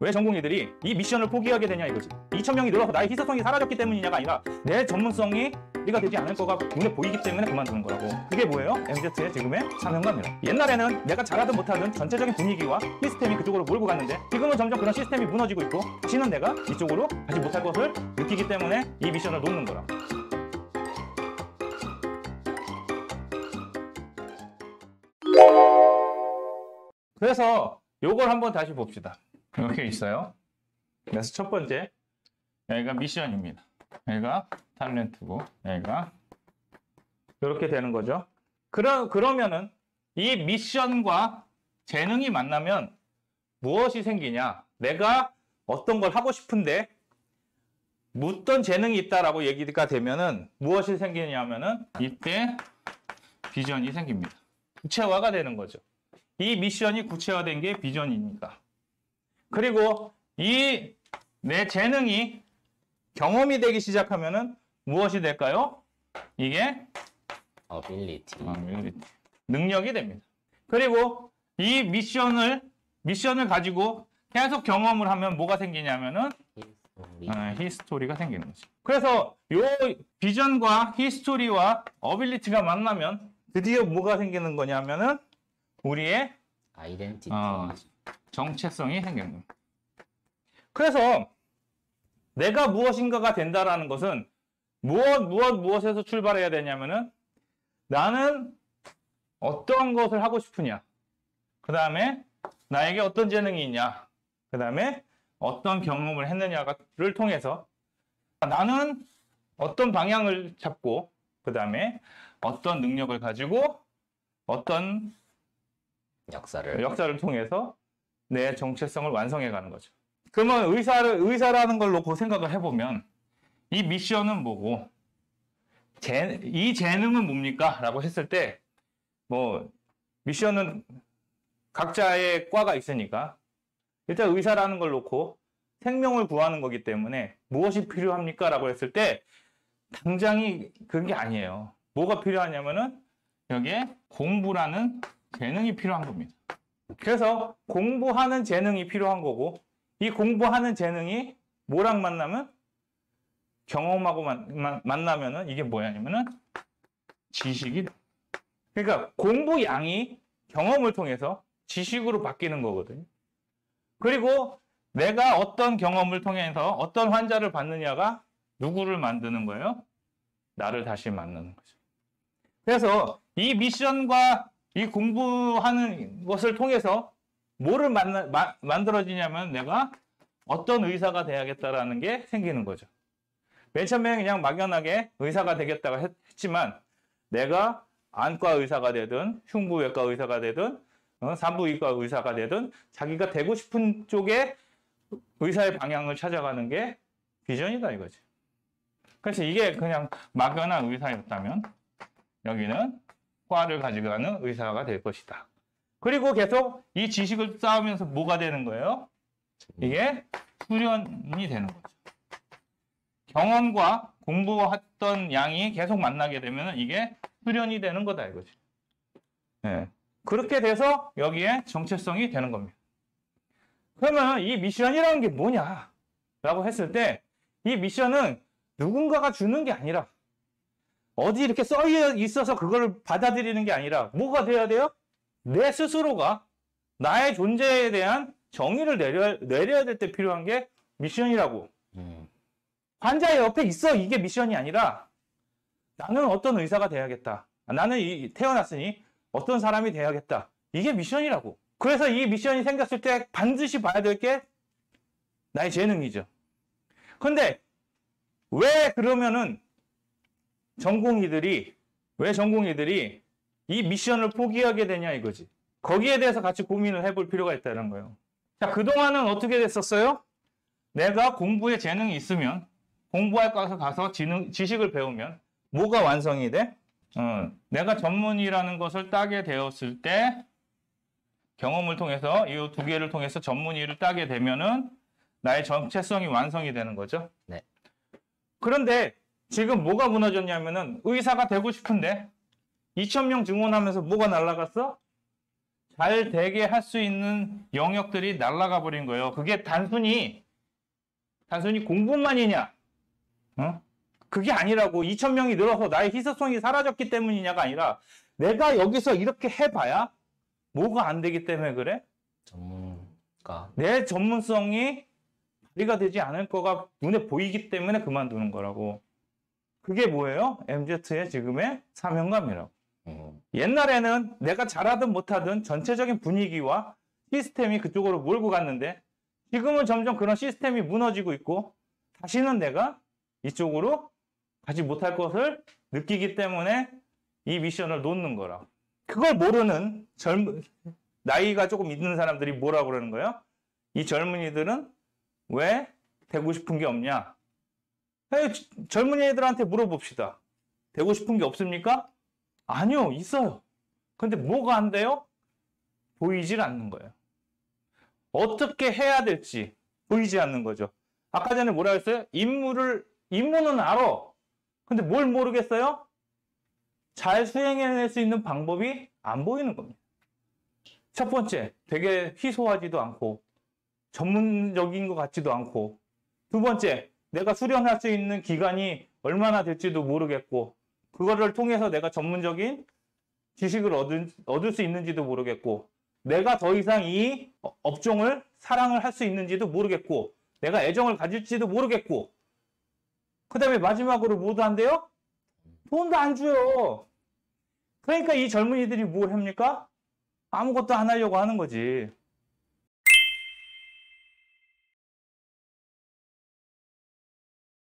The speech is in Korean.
왜 전공의들이 이 미션을 포기하게 되냐 이거지. 2,000명이 늘어서 나의 희소성이 사라졌기 때문이냐가 아니라 내 전문성이 우리가 되지 않을 거가 눈에 보이기 때문에 그만두는 거라고. 그게 뭐예요? MZ의 지금의 사명감이라. 옛날에는 내가 잘하든 못하든 전체적인 분위기와 시스템이 그쪽으로 몰고 갔는데 지금은 점점 그런 시스템이 무너지고 있고 지는 내가 이쪽으로 가지 못할 것을 느끼기 때문에 이 미션을 놓는 거라. 그래서 요걸 한번 다시 봅시다. 이렇게 있어요. 그래서 첫 번째, 여기가 미션입니다. 여기가 탤런트고, 여기가 이렇게 되는 거죠. 그러면은 이 미션과 재능이 만나면 무엇이 생기냐? 내가 어떤 걸 하고 싶은데 어떤 재능이 있다라고 얘기가 되면은 무엇이 생기냐면은 이때 비전이 생깁니다. 구체화가 되는 거죠. 이 미션이 구체화된 게 비전이니까. 그리고 이 내 재능이 경험이 되기 시작하면은 무엇이 될까요? 이게 어빌리티. 능력이 됩니다. 그리고 이 미션을 가지고 계속 경험을 하면 뭐가 생기냐면은 히스토리가 생기는 거죠. 그래서 요 비전과 히스토리와 어빌리티가 만나면 드디어 뭐가 생기는 거냐면은 우리의 아이덴티티. 정체성이 생기는 겁니다. 그래서 내가 무엇인가가 된다라는 것은 무엇에서 출발해야 되냐면은 나는 어떤 것을 하고 싶으냐. 그 다음에 나에게 어떤 재능이 있냐. 그 다음에 어떤 경험을 했느냐를 통해서 나는 어떤 방향을 잡고 그 다음에 어떤 능력을 가지고 어떤 역사를 통해서 내 정체성을 완성해 가는 거죠. 그러면 의사라는 걸 놓고 생각을 해보면 이 미션은 뭐고 이 재능은 뭡니까? 라고 했을 때 뭐 미션은 각자의 과가 있으니까 일단 의사라는 걸 놓고 생명을 구하는 거기 때문에 무엇이 필요합니까? 라고 했을 때 당장이 그런 게 아니에요. 뭐가 필요하냐면은 여기에 공부라는 재능이 필요한 겁니다. 그래서 공부하는 재능이 필요한 거고 이 공부하는 재능이 뭐랑 만나면 경험하고 만나면은 이게 뭐냐면은 지식이 그러니까 공부 양이 경험을 통해서 지식으로 바뀌는 거거든요. 그리고 내가 어떤 경험을 통해서 어떤 환자를 받느냐가 누구를 만드는 거예요? 나를 다시 만드는 거죠. 그래서 이 미션과 이 공부하는 것을 통해서 뭐를 만들어지냐면 내가 어떤 의사가 돼야겠다라는 게 생기는 거죠. 맨 처음에 그냥 막연하게 의사가 되겠다고 했지만 내가 안과 의사가 되든 흉부외과 의사가 되든 산부인과 의사가 되든 자기가 되고 싶은 쪽에 의사의 방향을 찾아가는 게 비전이다 이거지. 그래서 이게 그냥 막연한 의사였다면 여기는 과를 가져가는 의사가 될 것이다. 그리고 계속 이 지식을 쌓으면서 뭐가 되는 거예요? 이게 수련이 되는 거죠. 경험과 공부했던 양이 계속 만나게 되면 이게 수련이 되는 거다 이거지. 네. 그렇게 돼서 여기에 정체성이 되는 겁니다. 그러면 이 미션이라는 게 뭐냐? 라고 했을 때 이 미션은 누군가가 주는 게 아니라 어디 이렇게 써 있어서 그걸 받아들이는 게 아니라 뭐가 돼야 돼요? 내 스스로가 나의 존재에 대한 정의를 내려야 될 때 필요한 게 미션이라고. 환자의 옆에 있어 이게 미션이 아니라 나는 어떤 의사가 돼야겠다. 나는 태어났으니 어떤 사람이 돼야겠다. 이게 미션이라고. 그래서 이 미션이 생겼을 때 반드시 봐야 될 게 나의 재능이죠. 근데 왜 그러면은 전공의들이 이 미션을 포기하게 되냐 이거지. 거기에 대해서 같이 고민을 해볼 필요가 있다는 거예요. 자, 그동안은 어떻게 됐었어요? 내가 공부에 재능이 있으면 공부할 곳에 가서 지식을 배우면 뭐가 완성이 돼? 내가 전문의라는 것을 따게 되었을 때 경험을 통해서 이 두 개를 통해서 전문의를 따게 되면은 나의 정체성이 완성이 되는 거죠. 네. 그런데 지금 뭐가 무너졌냐면은 의사가 되고 싶은데 2,000명 증원하면서 뭐가 날라갔어? 잘 되게 할 수 있는 영역들이 날아가 버린 거예요. 그게 단순히 공부만이냐? 어? 그게 아니라고. 2,000명이 늘어서 나의 희소성이 사라졌기 때문이냐가 아니라 내가 여기서 이렇게 해봐야 뭐가 안 되기 때문에 그래? 전문가. 내 전문성이 발휘가 되지 않을 거가 눈에 보이기 때문에 그만두는 거라고. 그게 뭐예요? MZ의 지금의 사명감이라고. 옛날에는 내가 잘하든 못하든 전체적인 분위기와 시스템이 그쪽으로 몰고 갔는데 지금은 점점 그런 시스템이 무너지고 있고 다시는 내가 이쪽으로 가지 못할 것을 느끼기 때문에 이 미션을 놓는 거라. 그걸 모르는 나이가 조금 있는 사람들이 뭐라고 그러는 거예요? 이 젊은이들은 왜 되고 싶은 게 없냐? 젊은이들한테 물어봅시다. 되고 싶은 게 없습니까? 아니요, 있어요. 근데 뭐가 안 돼요? 보이질 않는 거예요. 어떻게 해야 될지 보이지 않는 거죠. 아까 전에 뭐라 했어요? 임무는 알아. 근데 뭘 모르겠어요? 잘 수행해낼 수 있는 방법이 안 보이는 겁니다. 첫 번째, 되게 희소하지도 않고 전문적인 것 같지도 않고, 두 번째, 내가 수련할 수 있는 기간이 얼마나 될지도 모르겠고, 그거를 통해서 내가 전문적인 지식을 얻을 수 있는지도 모르겠고, 내가 더 이상 이 업종을 사랑을 할 수 있는지도 모르겠고, 내가 애정을 가질지도 모르겠고, 그 다음에 마지막으로 뭐도 안 돼요? 돈도 안 줘요. 그러니까 이 젊은이들이 뭘 합니까? 아무것도 안 하려고 하는 거지.